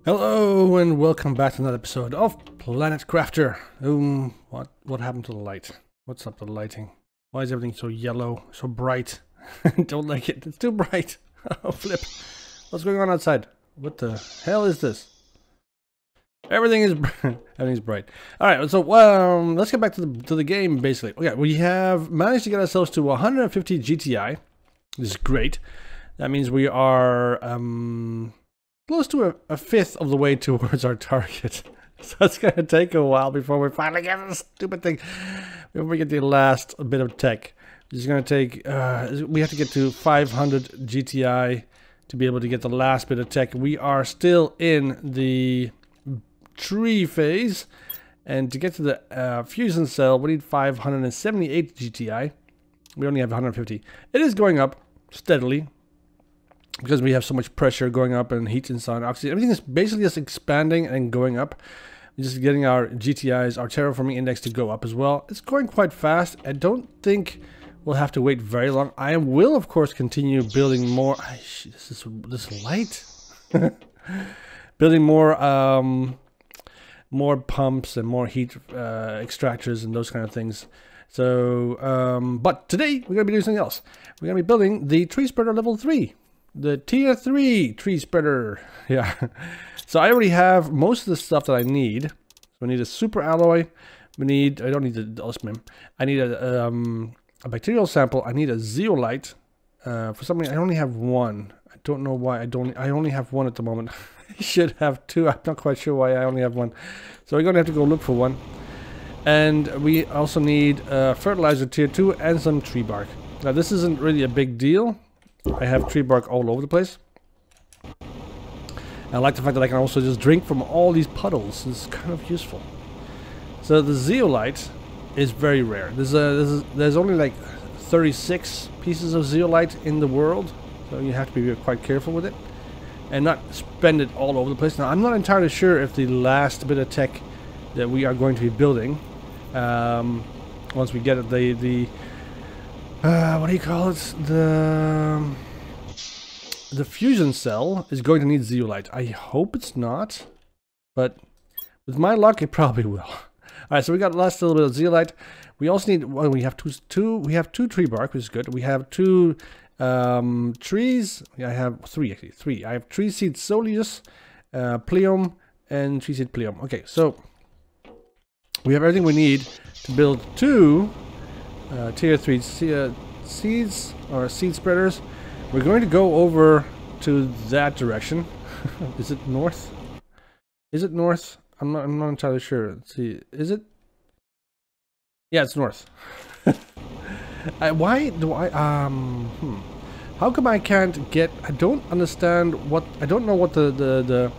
Hello and welcome back to another episode of Planet Crafter. What happened to the light? What's up with the lighting? Why is everything so yellow, so bright? Don't like it. It's too bright. Oh, flip. What's going on outside? What the hell is this? Everything is everything's bright. All right, so let's get back to the game. Basically, okay, we have managed to get ourselves to 150 GTI. This is great. That means we are close to a fifth of the way towards our target. So it's going to take a while before we finally get this stupid thing. Before we get the last bit of tech. It's going to take, we have to get to 500 GTI to be able to get the last bit of tech. We are still in the tree phase. And to get to the fusion cell, we need 578 GTI. We only have 150. It is going up steadily, because we have so much pressure going up and heat inside oxygen. Everything is basically just expanding and going up. We're just getting our GTIs, our terraforming index, to go up as well. It's going quite fast. I don't think we'll have to wait very long. I will, of course, continue building more. This light. Building more more pumps and more heat extractors and those kind of things. So, but today we're going to be doing something else. We're going to be building the tree spreader level 3. The tier 3 tree spreader. Yeah. So I already have most of the stuff that I need. So we need a super alloy. I don't need the osmium. I need a bacterial sample. I need a zeolite. For some reason I only have one. I don't know why I only have one at the moment. I should have two. I'm not quite sure why I only have one. So we're gonna have to go look for one. And we also need fertilizer tier 2 and some tree bark. Now this isn't really a big deal. I have tree bark all over the place. I like the fact that I can also just drink from all these puddles. It's kind of useful. So the zeolite is very rare. There's only like 36 pieces of zeolite in the world, so you have to be quite careful with it and not spend it all over the place. Now I'm not entirely sure if the last bit of tech that we are going to be building, once we get it, what do you call it? The fusion cell is going to need zeolite. I hope it's not, but with my luck, it probably will. All right, so we got the last little bit of zeolite. We also need. Well, we have two tree bark, which is good. We have two trees. I have three actually. Three. I have tree seed soleus, pleum, and tree seed pleum. Okay, so we have everything we need to build two tier 3 seeds or seed spreaders. We're going to go over to that direction. Is it north? Is it north? I'm not entirely sure. Let's see. Is it? Yeah, it's north. Why do I how come I can't get? I don't understand what. I don't know what the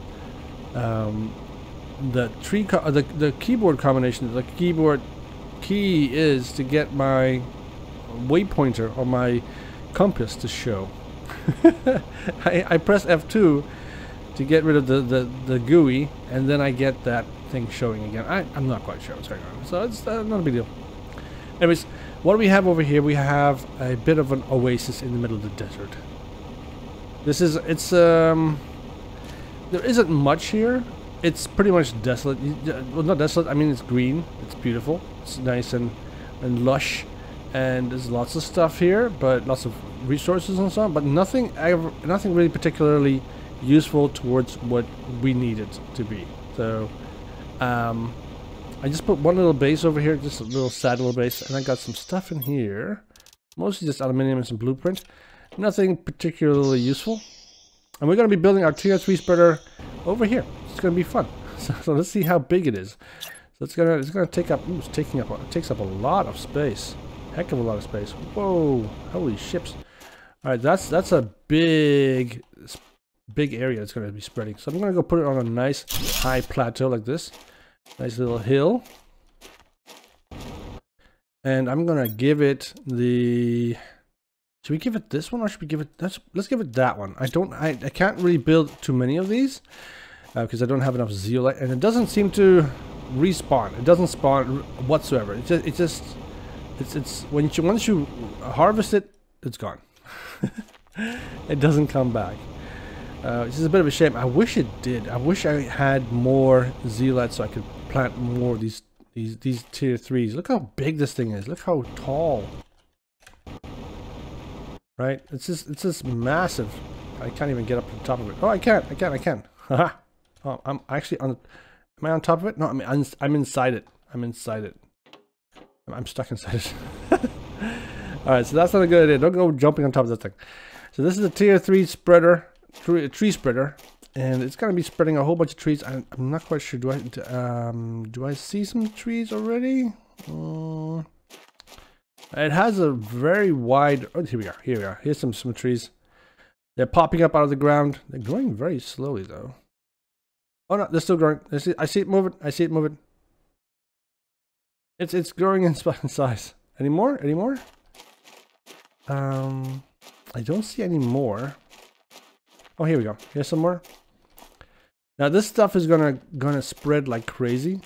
keyboard combination, the keyboard key is to get my waypointer or my compass to show. I press F2 to get rid of the GUI, and then I get that thing showing again. I'm not quite sure what's going on, so it's not a big deal. Anyways, what do we have over here? We have a bit of an oasis in the middle of the desert. There isn't much here. It's pretty much desolate. Well, not desolate. I mean, it's green. It's beautiful. It's nice and lush, and there's lots of stuff here, but lots of resources and so on. But nothing really particularly useful towards what we need it to be. So, I just put one little base over here, just a little sad little base, and I got some stuff in here, mostly just aluminium and some blueprint. Nothing particularly useful. And we're going to be building our tier 3 spreader over here. It's going to be fun. So let's see how big it is. So it's gonna take up. Ooh, it takes up a lot of space. Heck of a lot of space. Whoa! Holy ships! All right, that's a big area it's going to be spreading. So I'm going to go put it on a nice high plateau like this. Nice little hill. And I'm going to give it the. Should we give it this one, or should we give it? Let's give it that one. I can't really build too many of these because I don't have enough zeolite, and it doesn't seem to respawn. It doesn't spawn whatsoever. It's once you harvest it, it's gone. It doesn't come back. Which is a bit of a shame. I wish it did. I wish I had more zeolite so I could plant more of these tier 3s. Look how big this thing is. Look how tall. Right? It's just massive. I can't even get up to the top of it. Oh, I can. Haha. Oh, I'm actually on. Am I on top of it? No, I'm inside it. I'm inside it. I'm stuck inside it. Alright, so that's not a good idea. Don't go jumping on top of this thing. So this is a tier 3 spreader, tree spreader, and it's going to be spreading a whole bunch of trees. I'm not quite sure. Do I see some trees already? It has a very wide. Oh, here we are. Here we are. Here's some trees. They're popping up out of the ground. They're growing very slowly though. Oh no, they're still growing. I see it moving. I see it moving. It's growing in size. Any more? Any more? I don't see any more. Oh, here we go. Here's some more. Now this stuff is gonna spread like crazy,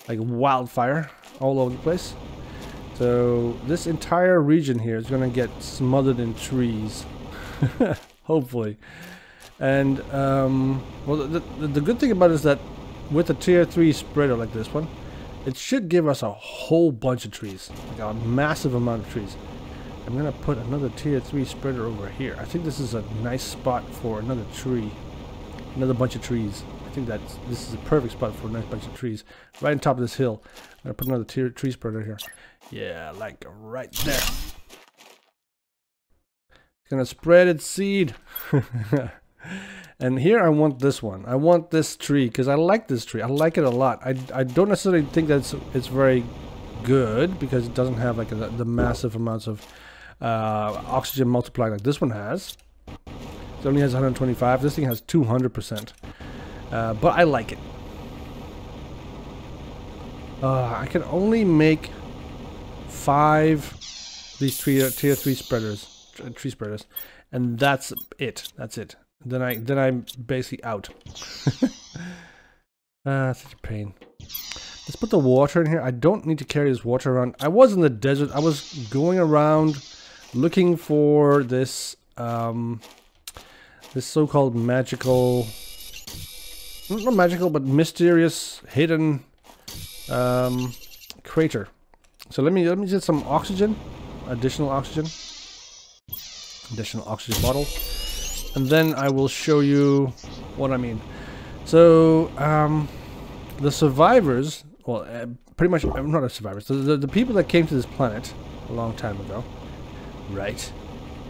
like wildfire all over the place. So this entire region here is gonna get smothered in trees, hopefully. And well, the good thing about it is that with a tier 3 spreader like this one, it should give us a whole bunch of trees, like a massive amount of trees. I'm gonna put another tier 3 spreader over here. I think this is a nice spot for another tree, another bunch of trees. I think this is a perfect spot for a nice bunch of trees, right on top of this hill. I'm gonna put another tier 3 spreader here. Yeah, like right there. It's gonna spread its seed. And here I want this one. I want this tree because I like this tree. I like it a lot. I don't necessarily think that it's very good because it doesn't have like the massive amounts of oxygen multiplier like this one has. It only has 125. This thing has 200%. But I like it. I can only make 5 these tier 3 spreaders, tree spreaders, and that's it. That's it. Then I'm basically out. Such a pain. Let's put the water in here. I don't need to carry this water around. I was in the desert. I was going around looking for this this so-called magical, not magical, but mysterious hidden crater. So let me get some oxygen, additional oxygen bottle, and then I will show you what I mean. So the survivors, well, pretty much, not the survivors, the people that came to this planet a long time ago, right?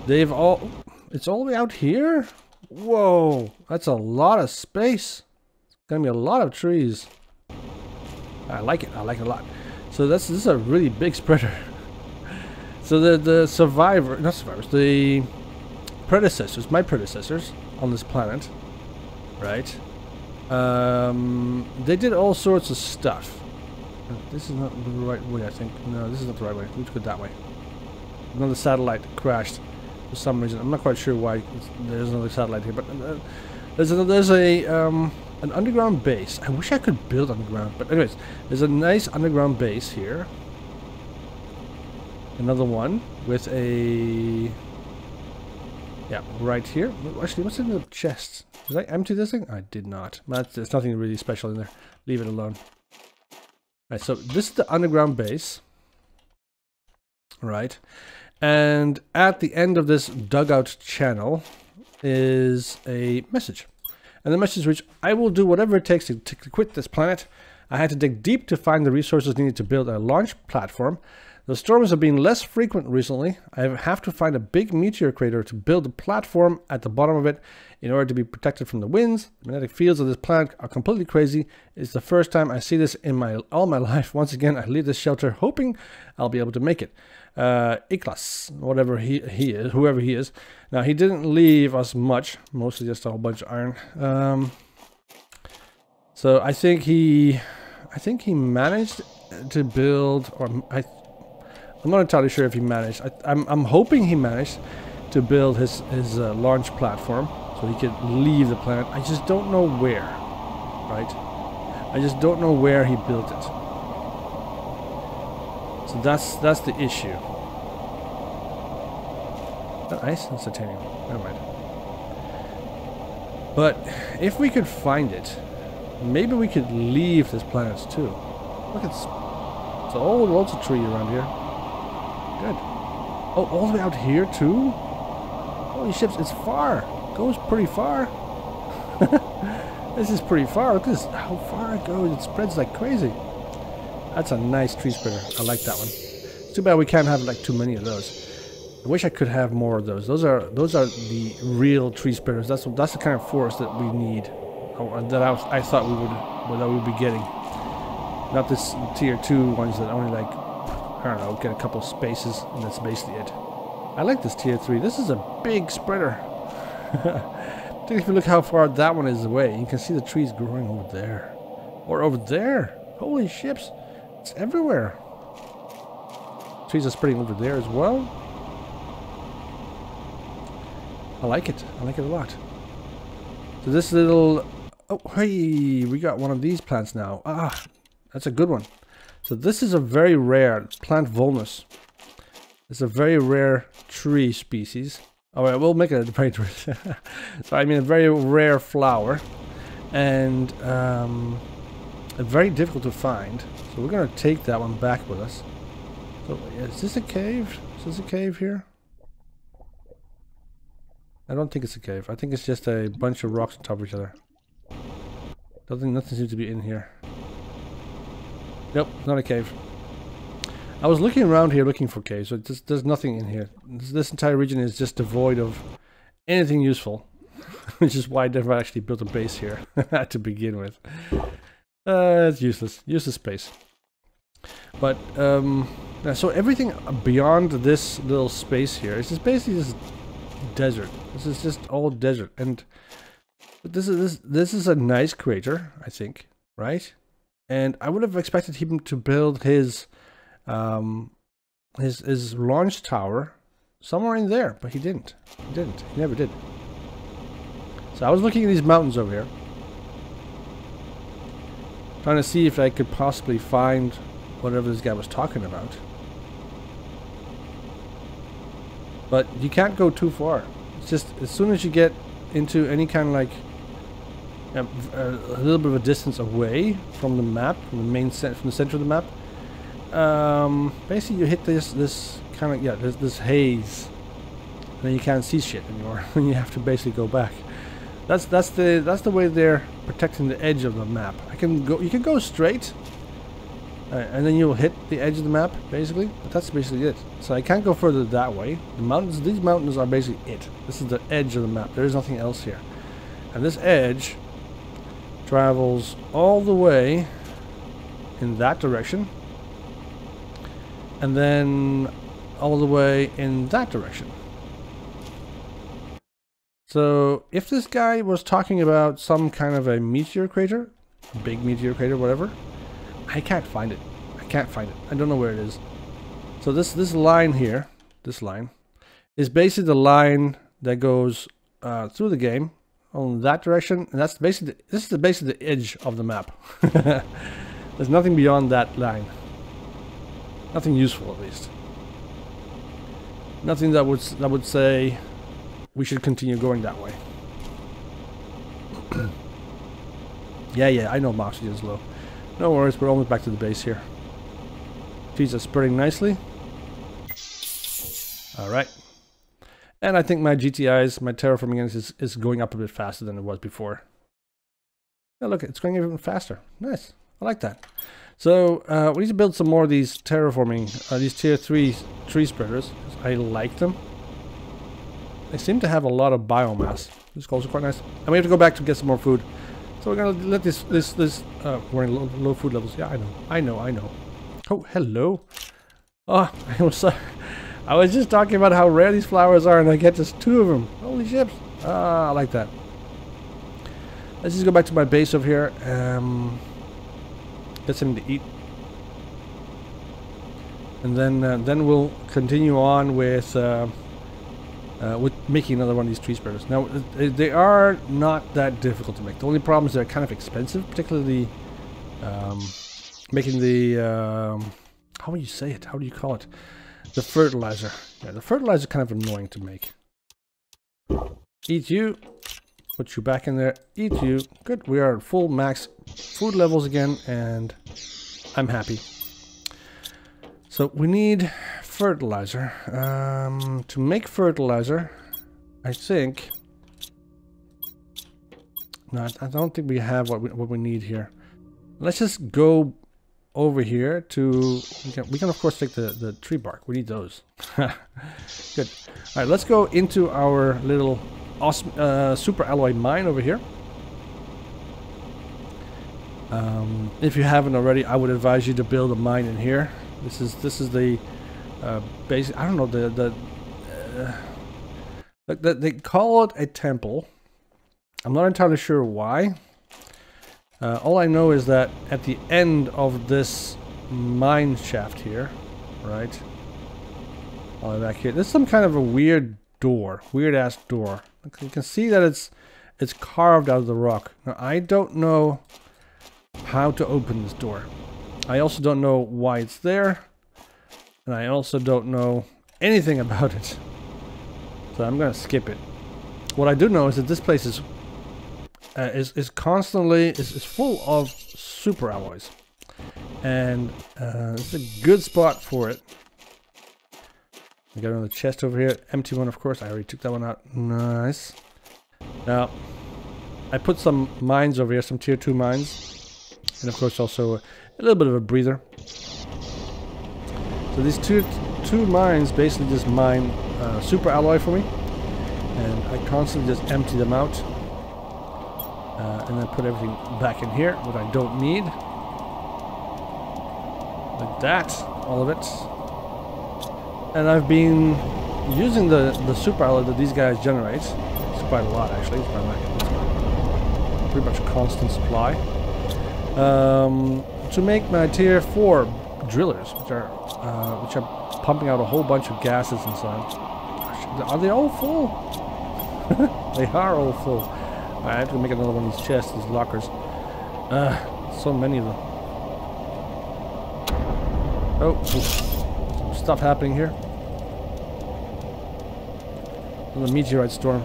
They've all, it's all the way out here? Whoa, that's a lot of space. It's gonna be a lot of trees. I like it a lot. So this is a really big spreader. So the the predecessors, my predecessors on this planet, right? They did all sorts of stuff. This is not the right way, I think. No, this is not the right way. We should go that way. Another satellite crashed for some reason. I'm not quite sure why there's another satellite here, but there's an underground base. I wish I could build underground, but anyways, there's a nice underground base here. Another one with a, yeah, right here. Actually, what's in the chest? Did I empty this thing? I did not. There's nothing really special in there. Leave it alone. Right, so this is the underground base. Right. And at the end of this dugout channel is a message. And the message which I will do whatever it takes to quit this planet. I had to dig deep to find the resources needed to build a launch platform. The storms have been less frequent recently. I have to find a big meteor crater to build a platform at the bottom of it in order to be protected from the winds. The magnetic fields of this planet are completely crazy. It's the first time I see this in all my life. Once again, I leave this shelter hoping I'll be able to make it. Iklas, whatever he is, whoever he is. Now, he didn't leave us much, mostly just a whole bunch of iron. So I think he managed to build, or I'm not entirely sure if he managed. I'm hoping he managed to build his launch platform so he could leave the planet. I just don't know where, right? I just don't know where he built it. So that's the issue. Is that ice? That's titanium. Never mind. But if we could find it, maybe we could leave this planet too. Look, it's loads of tree around here. Good. Oh, all the way out here too? Holy ships, it's far. It goes pretty far. This is pretty far. Look at this, how far it goes. It spreads like crazy. That's a nice tree spreader. I like that one. It's too bad we can't have like too many of those. I wish I could have more of those. Those are the real tree spreaders. That's the kind of forest that we need. That I thought we would be getting. Not this tier 2 ones that only like, I don't know, get a couple of spaces and that's basically it. I like this tier 3. This is a big spreader. If you look how far that one is away, you can see the trees growing over there. Or over there. Holy ships. It's everywhere. Trees are spreading over there as well. I like it. I like it a lot. So this little... Oh, hey! We got one of these plants now. Ah! That's a good one. So this is a very rare plant vulnus. It's a very rare tree species. Alright, we'll make it a very... so I mean a very rare flower. And very difficult to find. So we're going to take that one back with us. So is this a cave? Is this a cave here? I don't think it's a cave. I think it's just a bunch of rocks on top of each other. Nothing seems to be in here. Nope, not a cave. I was looking around here looking for caves, so there's nothing in here. This entire region is just devoid of anything useful. Which is why I never actually built a base here to begin with. It's useless. Useless space. But, so everything beyond this little space here is just basically just desert. This is just all desert. And this is a nice crater, I think, right? And I would have expected him to build his launch tower somewhere in there, but he didn't. He didn't. He never did. So I was looking at these mountains over here, trying to see if I could possibly find whatever this guy was talking about. But you can't go too far. It's just as soon as you get into any kind of like a little bit of a distance away from the map, from the center of the map, basically you hit this kind of this haze, and then you can't see shit anymore. And you have to basically go back. That's the way they're protecting the edge of the map. You can go straight, and then you'll hit the edge of the map basically. But that's basically it. So I can't go further that way. These mountains are basically it. This is the edge of the map. There is nothing else here, and this edge travels all the way in that direction, and then all the way in that direction. So if this guy was talking about some kind of a meteor crater, big meteor crater, whatever, I can't find it. I can't find it. I don't know where it is. So this line here, this line, is basically the line that goes through the game on that direction, and that's basically this is basically the edge of the map. There's nothing beyond that line. Nothing useful, at least. Nothing that would say we should continue going that way. Yeah, I know oxygen is low. No worries, we're almost back to the base here. Trees are spreading nicely. Alright. And I think my GTIs, my terraforming is going up a bit faster than it was before. Yeah, look, it's going even faster. Nice. I like that. So, we need to build some more of these terraforming, these tier 3 tree spreaders. I like them. They seem to have a lot of biomass. This is also quite nice. And we have to go back to get some more food. So we're gonna let this we're in low food levels. Yeah, I know. Oh, hello. Oh, I was just talking about how rare these flowers are, and I get just 2 of them. Holy ships. I like that. Let's just go back to my base over here. Get something to eat. And then we'll continue on with making another one of these tree spreaders. Now, they are not that difficult to make. The only problem is they're kind of expensive, particularly making the how do you say it? How do you call it? The fertilizer. Yeah, the fertilizer is kind of annoying to make. Eat you. Put you back in there. Eat you. Good. We are at full max food levels again, and I'm happy. So we need fertilizer. To make fertilizer, I think... No, I don't think we have what we need here. Let's just go over here to... We can of course take the tree bark. We need those. Good. Alright, let's go into our little awesome, super alloy mine over here. If you haven't already, I would advise you to build a mine in here. This is the basic... I don't know, they call it a temple. I'm not entirely sure why. All I know is that at the end of this mine shaft here, right? All the way back here, there's some kind of a weird door, weird ass door. You can see that it's carved out of the rock. Now I don't know how to open this door. I also don't know why it's there, and I also don't know anything about it. So I'm gonna skip it. What I do know is that this place is constantly full of super alloys, and it's a good spot for it. We got another chest over here, empty one of course. I already took that one out. Nice. Now I put some mines over here, some tier 2 mines, and of course also a little bit of a breather. So these tier 2 mines basically just mine super alloy for me, and I constantly just empty them out. And then put everything back in here, what I don't need. Like that, all of it. And I've been using the super alloy that these guys generate. It's quite a lot actually. It's pretty much constant supply. To make my tier 4 drillers, which are pumping out a whole bunch of gases inside. Are they all full? They are all full. I have to make another one of these chests, these lockers. So many of them. Oh, stuff happening here. Another meteorite storm.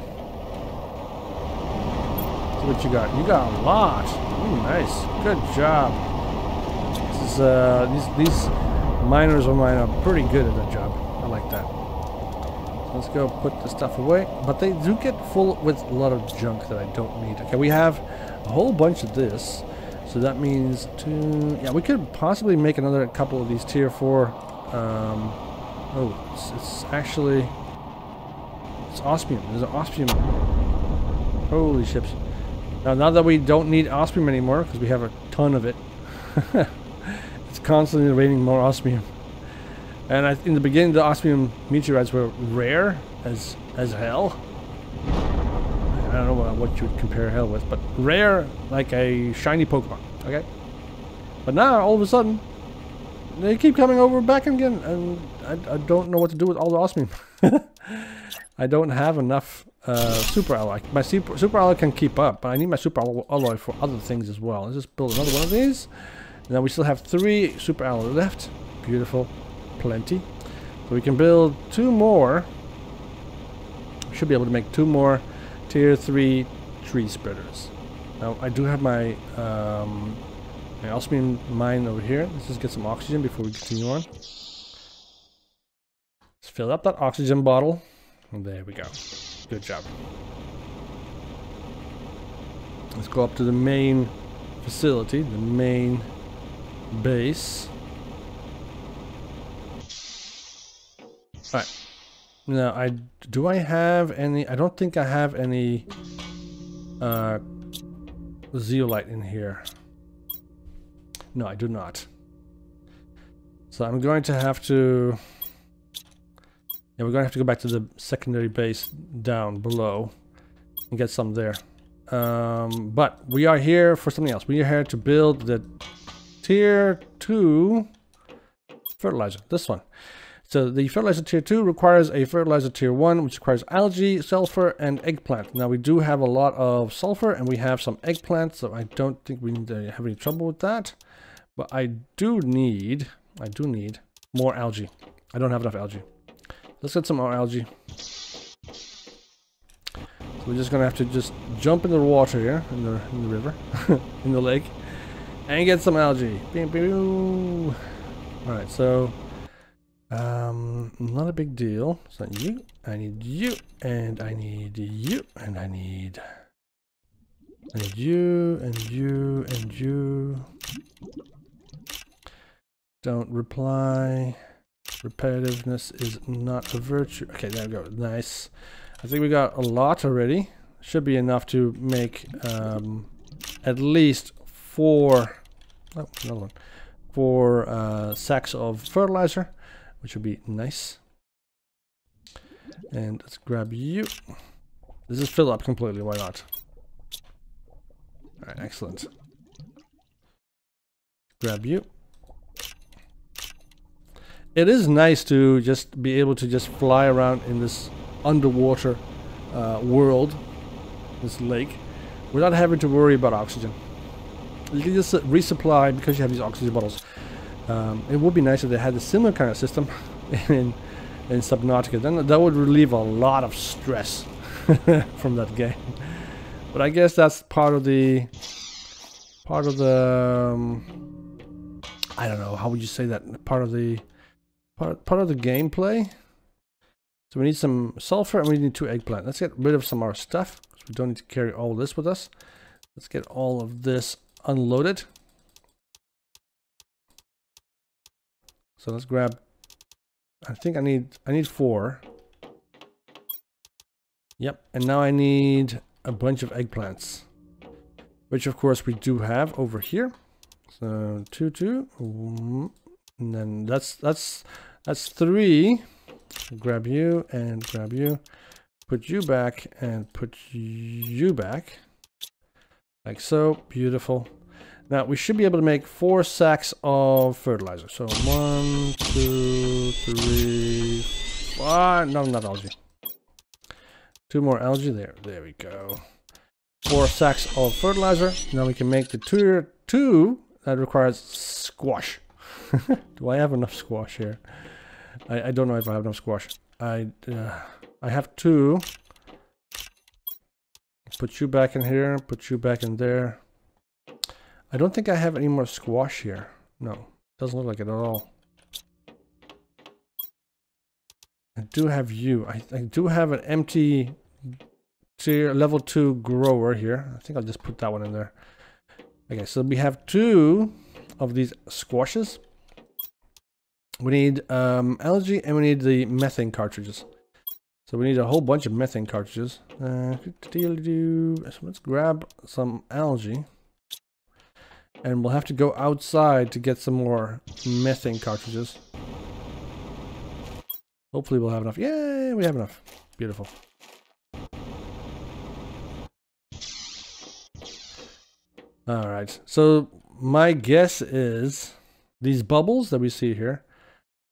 So what you got? You got a lot. Ooh, nice. Good job. This is these miners of mine are pretty good at that job. I like that. Let's go put the stuff away. But they do get full with a lot of junk that I don't need. Okay, we have a whole bunch of this. So that means yeah, we could possibly make another couple of these tier 4. Oh, it's actually... It's osmium. There's an osmium. Holy ships. Now that we don't need osmium anymore, because we have a ton of it. It's constantly raining more osmium. And in the beginning, the osmium meteorites were rare as hell. I don't know what you would compare hell with, but rare like a shiny Pokemon, okay? But now, all of a sudden, they keep coming over back again, and I don't know what to do with all the osmium. I don't have enough super alloy. My super alloy can keep up, but I need my super alloy for other things as well. Let's just build another one of these. Now we still have 3 super alloy left. Beautiful. Plenty. So we can build 2 more. Should be able to make 2 more tier 3 tree spreaders. Now I do have my my osmium mine over here. Let's just get some oxygen before we continue on. Let's fill up that oxygen bottle. And there we go. Good job. Let's go up to the main facility, the main base. Alright. Now, do I have any... I don't think I have any zeolite in here. No, I do not. So I'm going to have to... Yeah, we're going to have to go back to the secondary base down below and get some there. But we are here for something else. We are here to build the tier 2 fertilizer. This one. So the fertilizer tier 2 requires a fertilizer tier 1, which requires algae, sulfur, and eggplant. Now we do have a lot of sulfur and we have some eggplant, so I don't think we need to have any trouble with that. But I do need more algae. I don't have enough algae. Let's get some more algae. So we're just gonna have to just jump in the water here, in the river, in the lake, and get some algae. Alright, so not a big deal. It's not you. I need you, and I need you, and I need you, and you, and you. Don't reply. Repetitiveness is not a virtue. Okay, there we go. Nice. I think we got a lot already. Should be enough to make at least 4 sacks of fertilizer, which would be nice. And let's grab you. This is filled up completely, why not? Alright, excellent. Grab you. It is nice to just be able to just fly around in this underwater world, this lake, without having to worry about oxygen. You can just resupply because you have these oxygen bottles. It would be nice if they had a similar kind of system in Subnautica. Then that would relieve a lot of stress from that game. But I guess that's part of the I don't know, how would you say that? Part of the gameplay. So we need some sulfur and we need 2 eggplant. Let's get rid of some of our stuff, because we don't need to carry all this with us. Let's get all of this unloaded. So let's grab, I think I need 4. Yep, and now I need a bunch of eggplants, which of course we do have over here. So 2, and then that's 3. Grab you and grab you, put you back and put you back, like so. Beautiful. Now we should be able to make 4 sacks of fertilizer. So 1, 2, 3, 4. No, not algae. 2 more algae there. There we go. 4 sacks of fertilizer. Now we can make the tier 2 that requires squash. Do I have enough squash here? I don't know if I have enough squash. I have 2. Put you back in here. Put you back in there. I don't think I have any more squash here. No, doesn't look like it at all. I do have you. I do have an empty tier level 2 grower here. I think I'll just put that one in there. Okay, so we have 2 of these squashes. We need algae and we need the methane cartridges. So we need a whole bunch of methane cartridges. So let's grab some algae. And we'll have to go outside to get some more methane cartridges. Hopefully we'll have enough. Yay, we have enough. Beautiful. Alright, so my guess is these bubbles that we see here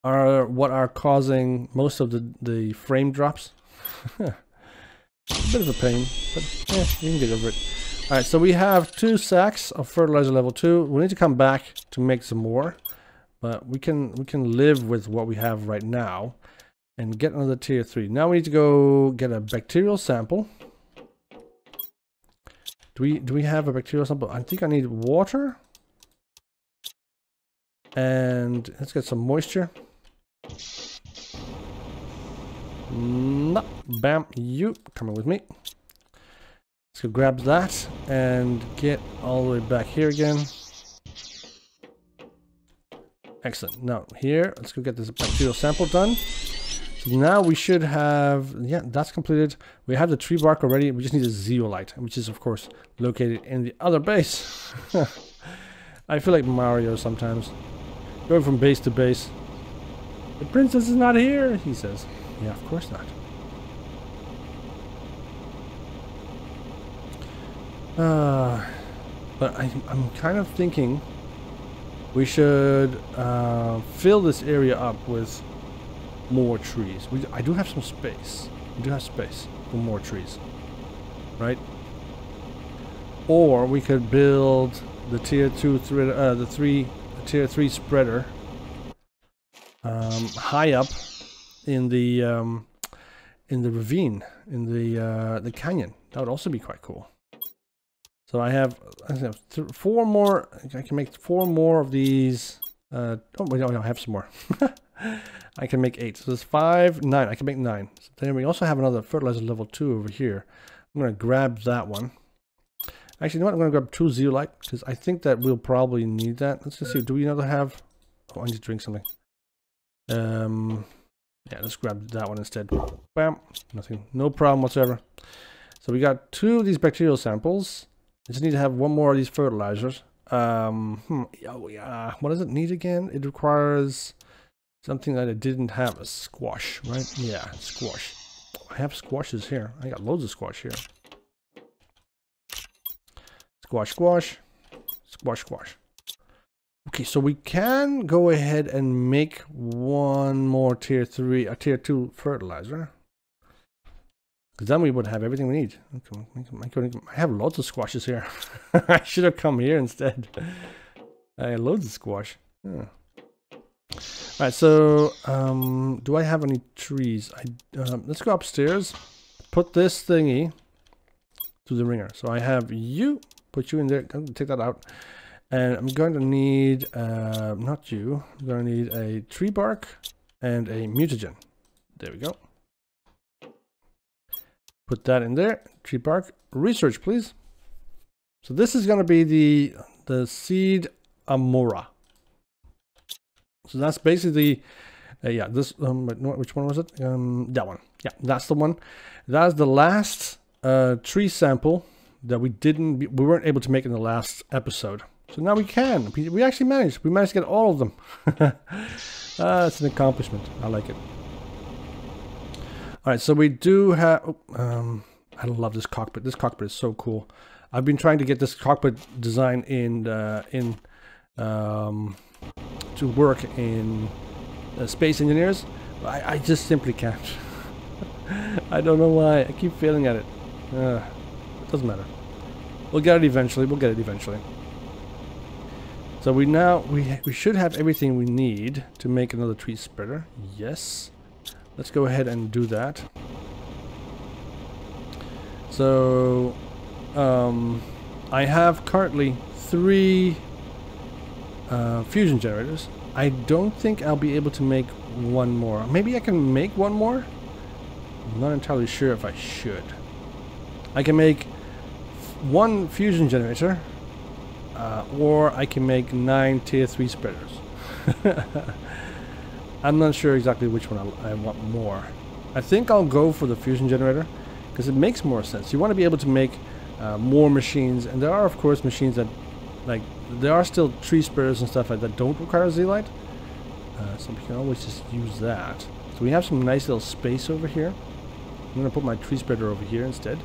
are what are causing most of the frame drops. A bit of a pain, but you can get over it. Alright, so we have 2 sacks of fertilizer level 2. We need to come back to make some more, but we can live with what we have right now and get another tier 3. Now we need to go get a bacterial sample. Do we have a bacterial sample? I think I need water. And let's get some moisture. No, bam, you coming with me. Let's go grab that and get all the way back here again. Excellent. Now here, let's go get this bacterial sample done. So now we should have, yeah, that's completed. We have the tree bark already. We just need a zeolite, which is of course located in the other base. I feel like Mario sometimes, going from base to base. The princess is not here, he says. Yeah, of course not. But I'm kind of thinking we should fill this area up with more trees. I do have some space. We do have space for more trees, right? Or we could build the tier 2 tier 3 spreader high up in the ravine, in the canyon. That would also be quite cool. So I have 4 more. I can make 4 more of these. Oh wait, no, I have some more. I can make 8. So there's 5, 9. I can make 9. So then we also have another fertilizer level 2 over here. I'm gonna grab that one. Actually, you know what? I'm gonna grab 2 zeolite because I think that we'll probably need that. Let's just see. Do we know to have? Oh, I need to drink something. Yeah, let's grab that one instead. Bam. Nothing. No problem whatsoever. So we got 2 of these bacterial samples. I just need to have 1 more of these fertilizers. Oh yeah. What does it need again? It requires something that it didn't have. A squash, right? Yeah, squash. I have squashes here. I got loads of squash here. Squash, squash. Squash, squash. Okay, so we can go ahead and make 1 more tier 3, a tier 2 fertilizer. Because then we would have everything we need. Okay, I have lots of squashes here. I should have come here instead. I have loads of squash. Yeah. Alright, so do I have any trees? Let's go upstairs. Put this thingy to the ringer. So I have you. Put you in there. I'm going to take that out. And I'm going to need, not you. I'm going to need a tree bark and a mutagen. There we go. Put that in there. Tree bark. Research, please. So this is going to be the seed amora. So that's basically, yeah, this, which one was it? That one. Yeah, that's the one. That's the last tree sample that we weren't able to make in the last episode. So now we can. We actually managed. We managed to get all of them. It's an accomplishment. I like it. All right, so we do have. I love this cockpit. This cockpit is so cool. I've been trying to get this cockpit design to work in Space Engineers. I just simply can't. I don't know why. I keep failing at it. It doesn't matter. We'll get it eventually. We'll get it eventually. So we should have everything we need to make another tree spreader. Yes. Let's go ahead and do that. So I have currently 3 fusion generators. I don't think I'll be able to make 1 more. Maybe I can make 1 more? I'm not entirely sure if I should. I can make 1 fusion generator, or I can make 9 tier 3 spreaders. I'm not sure exactly which one I want more. I think I'll go for the fusion generator because it makes more sense. You want to be able to make more machines, and there are of course machines that, like, there are still tree spreaders and stuff like that don't require zeolite, so we can always just use that. So we have some nice little space over here. I'm gonna put my tree spreader over here instead.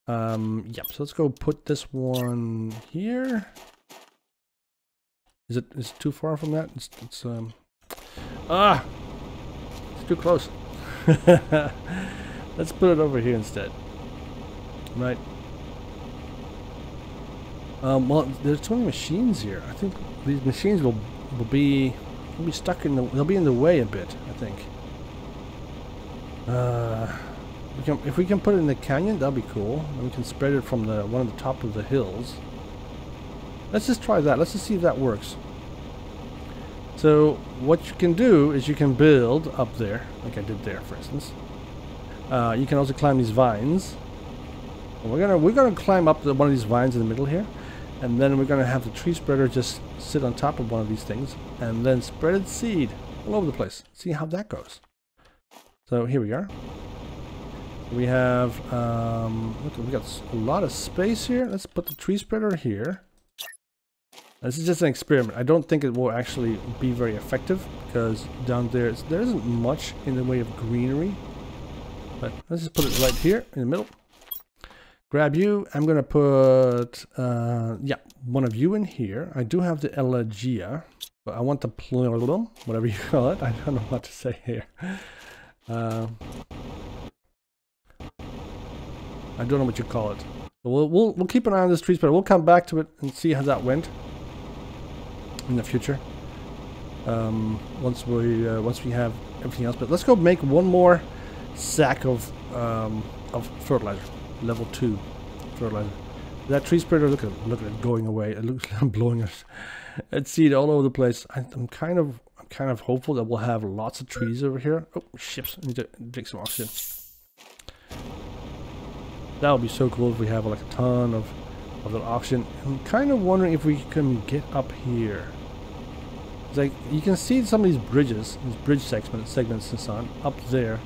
Yep. So let's go put this one here. Is it too far from that? It's it's too close. Let's put it over here instead. Right. Well, there's too many machines here. I think these machines will be stuck in the. They'll be in the way a bit, I think. If we can put it in the canyon, that'll be cool. And we can spread it from one of the top of the hills. Let's just try that. Let's just see if that works. So what you can do is you can build up there, like I did there, for instance. You can also climb these vines. And we're gonna climb up one of these vines in the middle here, and then we're gonna have the tree spreader just sit on top of one of these things, and then spread its seed all over the place. See how that goes. So here we are. We have look, we got a lot of space here. Let's put the tree spreader here. This is just an experiment. I don't think it will actually be very effective because down there isn't much in the way of greenery. But let's just put it right here in the middle. Grab you. I'm gonna put yeah, one of you in here. I do have the Elegia, but I want the plural, whatever you call it. I don't know what to say here. I don't know what you call it. But we'll keep an eye on this tree spreader. We'll come back to it and see how that went in the future. Once we have everything else. But let's go make one more sack of fertilizer. level 2 fertilizer. That tree spreader, look at it going away. It looks like I'm blowing it. It's seed all over the place. I'm kind of hopeful that we'll have lots of trees over here. Oh, ships! I need to drink some oxygen. That would be so cool if we have like a ton of that oxygen. I'm kind of wondering if we can get up here. It's like you can see some of these bridges, these bridge segments and so on, up there.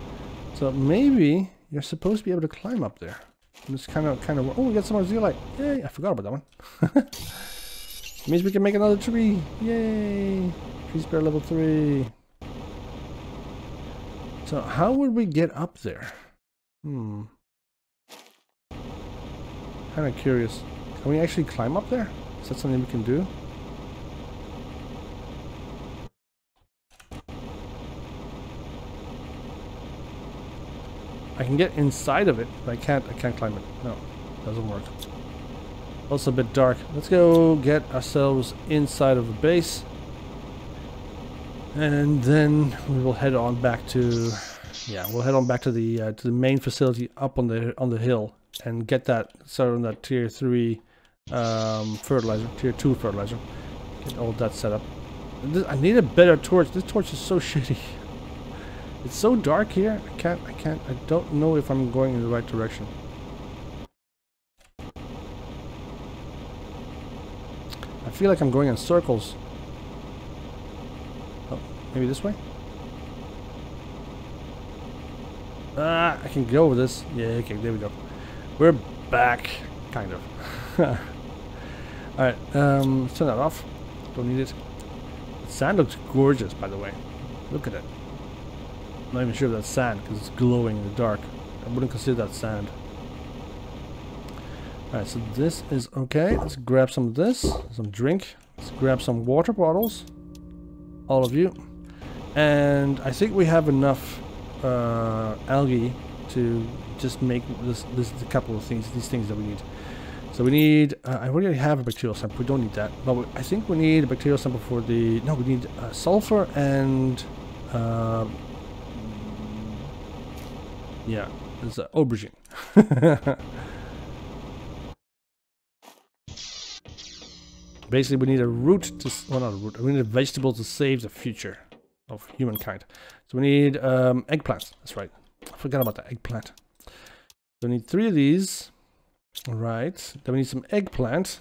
So maybe you're supposed to be able to climb up there. And it's kind of. Oh, we got some more zeolite. Yay! I forgot about that one. Means we can make another tree. Yay! Tree spreader level 3. So how would we get up there? Kind of curious. Can we actually climb up there? Is that something we can do? I can get inside of it, but I can't climb it. No, doesn't work. Also a bit dark. Let's go get ourselves inside of the base. And then we will head on back to we'll head on back to the main facility up on the hill and get that started on that tier 3 fertilizer, tier 2 fertilizer. Get all that set up. I need a better torch. This torch is so shitty. It's so dark here. I don't know if I'm going in the right direction. I feel like I'm going in circles. Oh, maybe this way? Ah, I can go over this. Yeah, okay, there we go. We're back, kind of. Alright, let's turn that off. Don't need it. The sand looks gorgeous, by the way. Look at it. I'm not even sure if that's sand because it's glowing in the dark. I wouldn't consider that sand. Alright, so this is okay. Let's grab some of this, some drink. Let's grab some water bottles. All of you. And I think we have enough algae to just make this a couple of things, these things that we need. So we need, I already have a bacterial sample, we don't need that. But I think we need a bacterial sample for the, no, we need sulfur and, yeah, it's aubergine. Basically, we need a root to, well, not a root, we need a vegetable to save the future of humankind. So we need eggplants, that's right. I forgot about that, eggplant. So we need 3 of these. Alright, then we need some eggplant.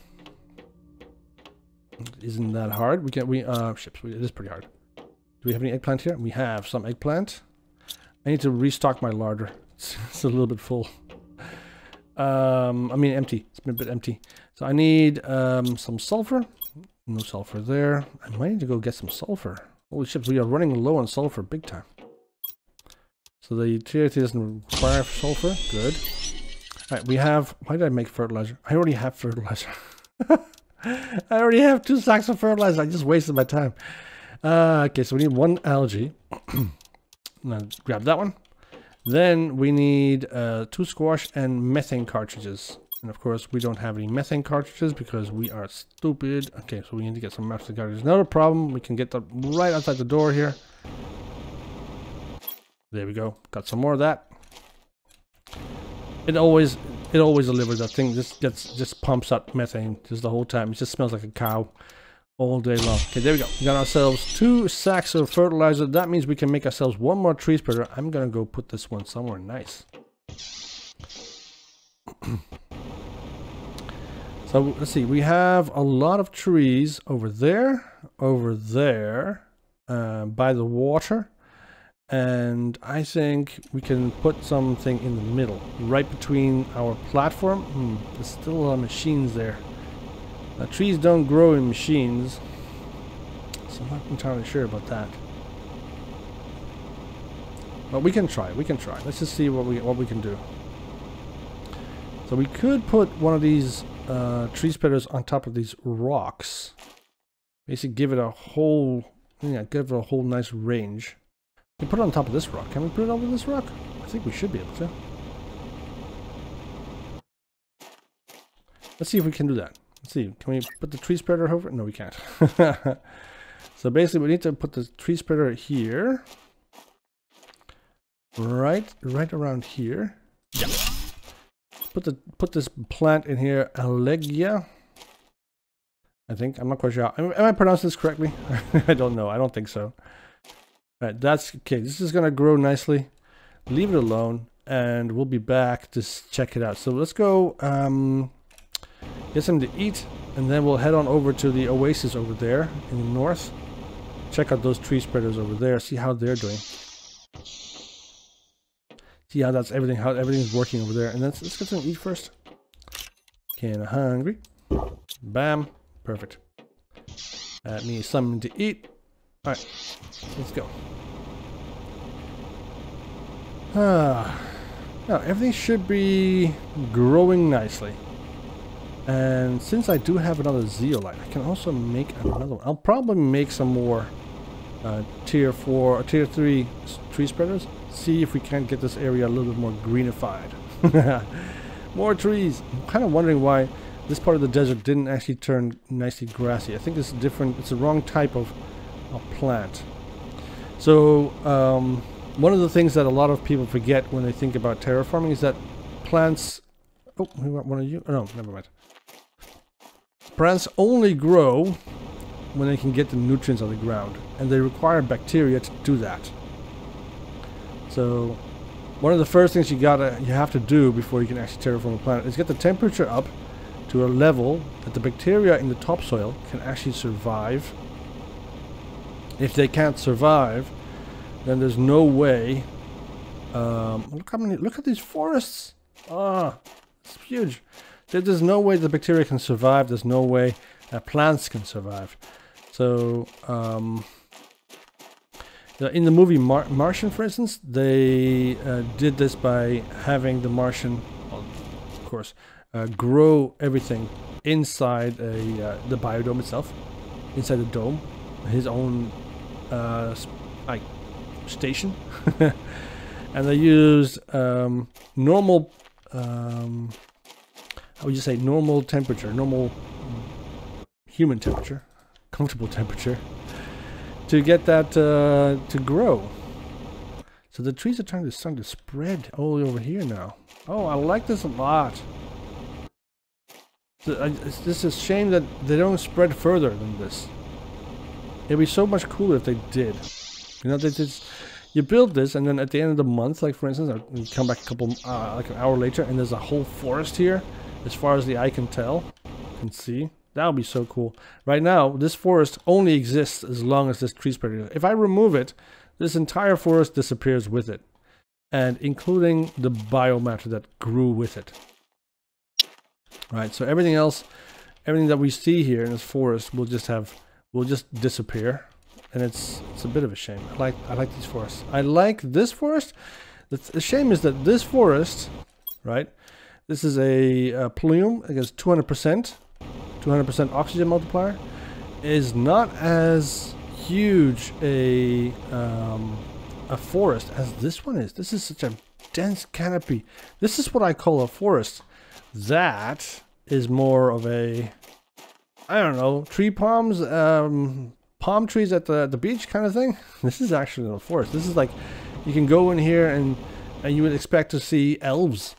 Isn't that hard? It is pretty hard. Do we have any eggplant here? We have some eggplant. I need to restock my larder. It's a little bit full. I mean empty. It's been a bit empty. So I need some sulfur. No sulfur there. I might need to go get some sulfur. Holy shit, we are running low on sulfur big time. So the TRT doesn't require sulfur. Good. Alright, we have... Why did I make fertilizer? I already have fertilizer. I already have 2 sacks of fertilizer. I just wasted my time. Okay, so we need 1 algae. Now grab that one. Then we need 2 squash and methane cartridges. And of course, we don't have any methane cartridges because we are stupid. Okay, so we need to get some methane cartridges. Not a problem. We can get them right outside the door here. There we go. Got some more of that. It always delivers. That thing just pumps out methane just the whole time. It just smells like a cow all day long. Okay, there we go. We got ourselves 2 sacks of fertilizer. That means we can make ourselves 1 more tree spreader. I'm gonna go put this one somewhere nice. So let's see. We have a lot of trees over there, by the water. And I think we can put something in the middle, right between our platform. There's still a lot of machines there. Now, trees don't grow in machines, so I'm not entirely sure about that. But we can try. Let's just see what we can do. So we could put one of these tree spreaders on top of these rocks. Basically, give it a whole nice range. We put it on top of this rock. Can we put it over this rock? I think we should be able to. Let's see if we can do that. Let's see. Can we put the tree spreader over? No, we can't. So basically, we need to put the tree spreader here. Right around here. Yeah. put this plant in here, Allegia. I think, I'm not quite sure. Am I pronouncing this correctly? I don't know. I don't think so. Alright, that's okay. This is gonna grow nicely. Leave it alone, and we'll be back to check it out. So let's go get something to eat, and then we'll head on over to the Oasis over there in the north. Check out those tree spreaders over there. See how they're doing. See how that's everything. How everything's working over there. And let's get something to eat first. Kinda hungry. Bam. Perfect. That means something to eat. Alright, let's go. Now everything should be growing nicely. And since I do have another zeolite, I can also make another one. I'll probably make some more tier 4 or tier 3 tree spreaders. See if we can get this area a little bit more greenified. More trees. I'm kind of wondering why this part of the desert didn't actually turn nicely grassy. I think it's different. It's the wrong type of plant. So one of the things that a lot of people forget when they think about terraforming is that plants... Oh, we want one of you? Oh, no, never mind. Plants only grow when they can get the nutrients on the ground, and they require bacteria to do that. So one of the first things you have to do before you can actually terraform a planet is get the temperature up to a level that the bacteria in the topsoil can actually survive. If they can't survive, then there's no way. Look at these forests. Ah, it's huge. There's no way the bacteria can survive. There's no way plants can survive. So in the movie Martian, for instance, they did this by having the Martian, well, of course, grow everything inside the biodome itself, inside the dome, his own like station. And they used normal, how would you say, normal temperature, normal human temperature, comfortable temperature, to get that to grow. So the trees are starting to spread all over here now. Oh, I like this a lot. It's just a shame that they don't spread further than this. It'd be so much cooler if they did. You know, you build this, and then at the end of the month, like for instance, you come back like an hour later, and there's a whole forest here, as far as the eye can tell, can see. That would be so cool. Right now, this forest only exists as long as this tree spreader. If I remove it, this entire forest disappears with it, and including the biomatter that grew with it. Right. So everything else, everything that we see here in this forest will just disappear. And it's a bit of a shame. I like these forests. I like this forest. The shame is that this forest, right? This is a plume against 200% oxygen multiplier, is not as huge a forest as this one is. This is such a dense canopy. This is what I call a forest. That is more of a, I don't know, tree palms, palm trees at the beach kind of thing. This is actually a forest. This is like, you can go in here and you would expect to see elves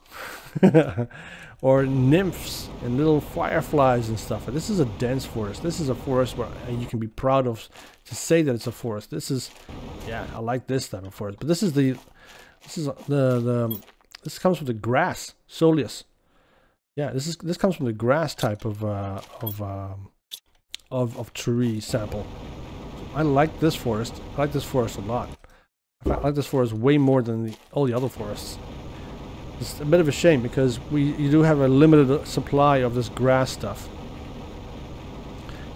or nymphs and little fireflies and stuff. This is a dense forest. This is a forest where you can be proud of to say that it's a forest. This is, yeah, I like this type of forest. But this comes from the grass, soleus. Yeah, this comes from the grass type of tree sample. I like this forest. I like this forest a lot. I like this forest way more than all the other forests. It's a bit of a shame because you do have a limited supply of this grass stuff.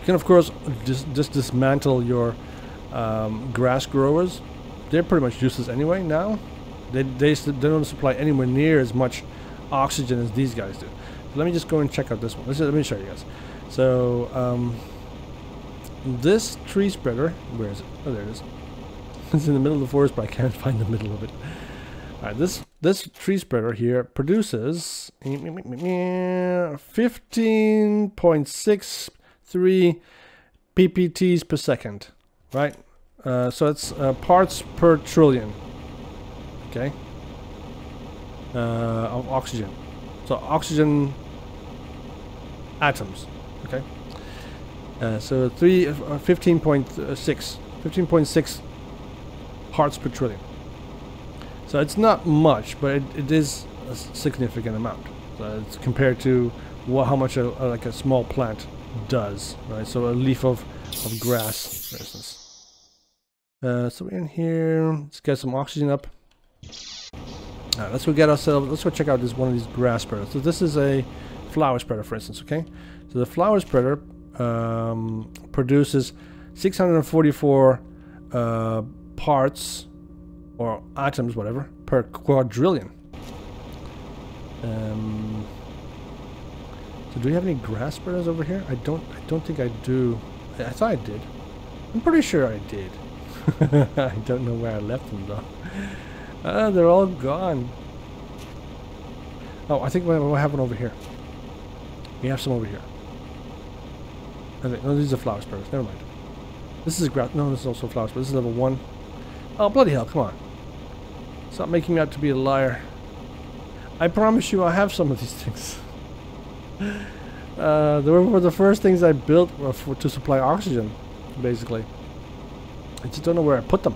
You can of course just dismantle your grass growers. They're pretty much useless anyway now. They don't supply anywhere near as much oxygen as these guys do. So let me just go and check out this one. Let me show you guys. So this tree spreader, where is it? Oh, there it is. It's in the middle of the forest, but I can't find the middle of it. Alright, this tree spreader here produces 15.63 ppts per second, right? So it's parts per trillion, okay, of oxygen. So oxygen atoms. Okay. So 15.6 parts per trillion. So it's not much, but it is a significant amount. So it's compared to how much like a small plant does, right? So a leaf of grass, for instance. So we're in here. Let's get some oxygen up. Alright, let's go get ourselves. Let's go check out one of these grass spreaders. So this is a flower spreader, for instance. Okay. So the flower spreader produces 644 parts or atoms, whatever, per quadrillion. So do we have any grass spreaders over here? I don't think I do. I thought I did. I'm pretty sure I did. I don't know where I left them though. They're all gone. Oh, I think we have one over here. We have some over here. No, these are flower spreaders. Never mind. This is grass. No, this is also flower spreader. This is level 1. Oh, bloody hell, come on. Stop making me out to be a liar. I promise you I have some of these things. They were the first things I built to supply oxygen, basically. I just don't know where I put them.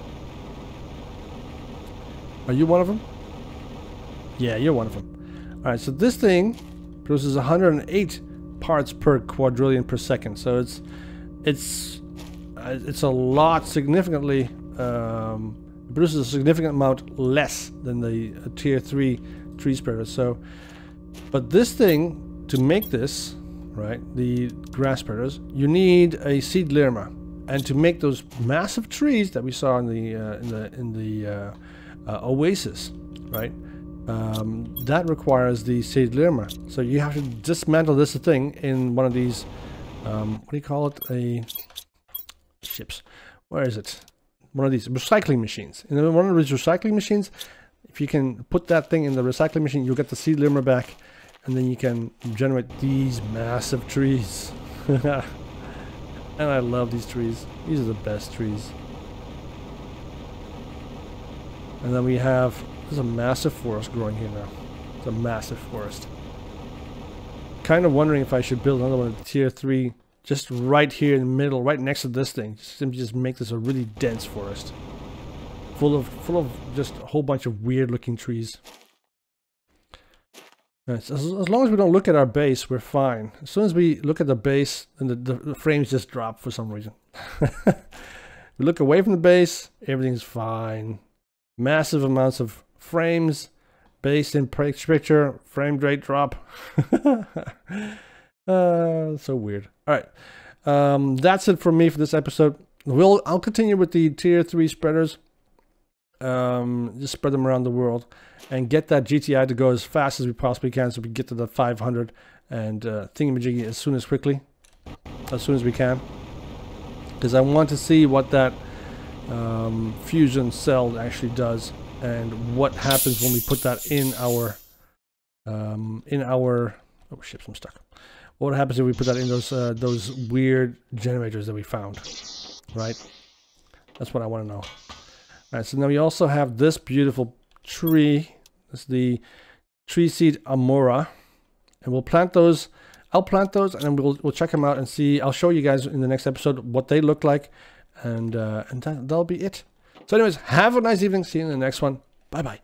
Are you one of them? Yeah, you're one of them. Alright, so this thing produces 108 parts per quadrillion per second. So it's a lot, significantly it produces a significant amount less than the tier 3 tree spreader. So, but this thing, to make this, right, the grass spreaders, you need a seedlerma, and to make those massive trees that we saw in the Oasis, right, that requires the seedlerma. So you have to dismantle this thing in one of these, what do you call it? Ships. Where is it? One of these recycling machines. In one of these recycling machines, if you can put that thing in the recycling machine, you'll get the seedlerma back, and then you can generate these massive trees. And I love these trees. These are the best trees. And then we have, there's a massive forest growing here now. It's a massive forest. Kind of wondering if I should build another one at tier 3 just right here in the middle, right next to this thing. Simply just make this a really dense forest. Full of just a whole bunch of weird looking trees. As long as we don't look at our base, we're fine. As soon as we look at the base, and the frames just drop for some reason. We look away from the base, everything's fine. Massive amounts of frames, base in picture, frame rate drop. So weird. Alright, that's it from me for this episode. I'll continue with the tier 3 spreaders. Just spread them around the world and get that GTI to go as fast as we possibly can, so we get to the 500 and thingamajiggy as soon as we can, because I want to see what that fusion cell actually does and what happens when we put that in our oh shit, I'm stuck. What happens if we put that in those weird generators that we found, right? That's what I want to know. Alright, so now we also have this beautiful tree. It's the tree seed Amora. And we'll plant those. I'll plant those and then we'll check them out and see. I'll show you guys in the next episode what they look like. And that'll be it. So anyways, have a nice evening. See you in the next one. Bye bye.